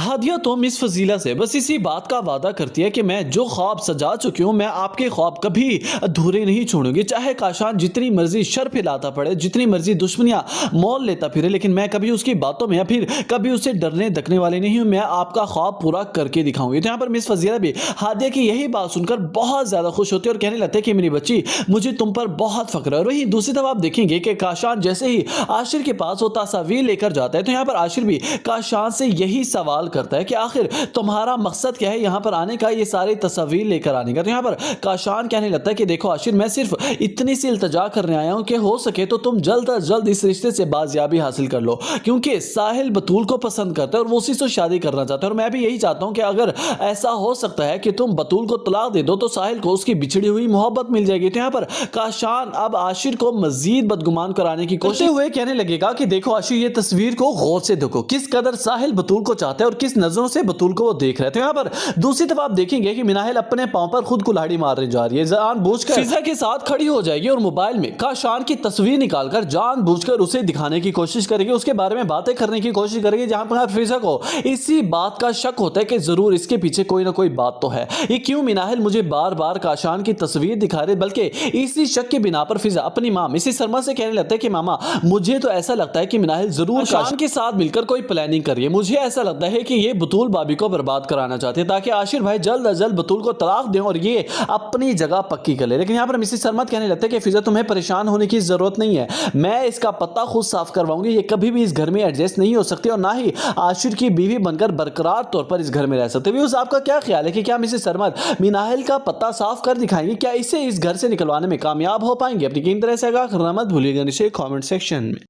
हादिया तो मिस फजीला से बस इसी बात का वादा करती है कि मैं जो ख्वाब सजा चुकी हूँ, मैं आपके ख्वाब कभी अधूरे नहीं छोड़ूंगी। चाहे काशान जितनी मर्जी शर फैलाता पड़े, जितनी मर्जी दुश्मनियां मोल लेता फिरे, लेकिन मैं कभी उसकी बातों में या फिर कभी उसे डरने दकने वाली नहीं हूँ। मैं आपका ख्वाब पूरा करके दिखाऊंगी। तो यहाँ पर मिस फजीला भी हादिया की यही बात सुनकर बहुत ज्यादा खुश होती है और कहने लगते हैं कि मेरी बच्ची, मुझे तुम पर बहुत फख्र है। और वहीं दूसरी तरफ आप देखेंगे कि काशान जैसे ही आशिर के पास वो तस्वीर लेकर जाता है, तो यहाँ पर आशिर भी काशान से यही सवाल करता है कि आखिर तुम्हारा मकसद क्या है यहाँ पर आने का, ये सारी तस्वीर लेकर आने का। तो यहाँ पर काशान कहने लगता है कि देखो आशिर, मैं सिर्फ इतनी सी इल्तजा करने आया हूं कि हो सके तो तुम जल्द अज जल्द इस रिश्ते से बाजियाबी हासिल कर लो, क्योंकि साहिल बतूल को पसंद करता है और वो उसी से शादी करना चाहता है। और मैं भी यही चाहता हूं कि अगर ऐसा हो सकता है कि तुम बतूल को तलाक दे दो तो साहिल को उसकी बिछड़ी हुई मोहब्बत मिल जाएगी। तो यहाँ पर काशान अब आशिर को मजीद बदगुमान कराने की कोशिश हुए कहने लगेगा कि देखो आशिर, ये तस्वीर को गौर से देखो, किस कदर साहिल बतूल को चाहता है और किस नजरों से बतूल को वो देख रहे थे। यहाँ पर दूसरी तरफ आप देखेंगे कि मिनाहिल अपने पांव पर खुद कुल्हाड़ी मारने जा रही है, जानबूझकर फिजा के साथ खड़ी हो जाएगी और मोबाइल में काशान की तस्वीर निकालकर जानबूझकर उसे दिखाने की कोशिश करेगी, उसके बारे में बातें करने की कोशिश करेगी, जहां पर फिजा को इसी बात का शक होता है कि जरूर इसके पीछे कोई ना कोई बात तो है। ये क्यों मिनाहिल मुझे बार बार काशान की तस्वीर दिखा रहे, बल्कि इसी शक के बिना पर फिजा अपनी मां मिसेस शर्मा से कहने लगता है कि मामा, मुझे तो ऐसा लगता है कि मिनाहिल जरूर काशान के साथ मिलकर कोई प्लानिंग कर रही है। मुझे ऐसा लगता है कि ये बतूल भाभी को बर्बाद कराना चाहते हैं ताकि आशिर भाई जल्द अज जल्द बतूल को तलाक दें और ये अपनी जगह पक्की कर ले। लेकिन यहाँ पर मिसेस शर्मा कहने लगता है कि फिजा, तुम्हें परेशान होने की जरूरत नहीं है, मैं इसका पत्ता खुद साफ करवाऊंगी। ये कभी भी इस घर में एडजस्ट नहीं हो सकती और ना ही आशिर की बीवी बनकर बरकरार तौर पर इस घर में रह सकते। व्यूअर्स, आपका क्या ख्याल है कि क्या मिसेस शर्मा मिनाहिल का पत्ता साफ कर दिखाएंगे? क्या इसे इस घर से निकलवाने में कामयाब हो पाएंगे? अपनी कीमती राय से आगाह करना मत भूलिएगा नीचे कमेंट सेक्शन में।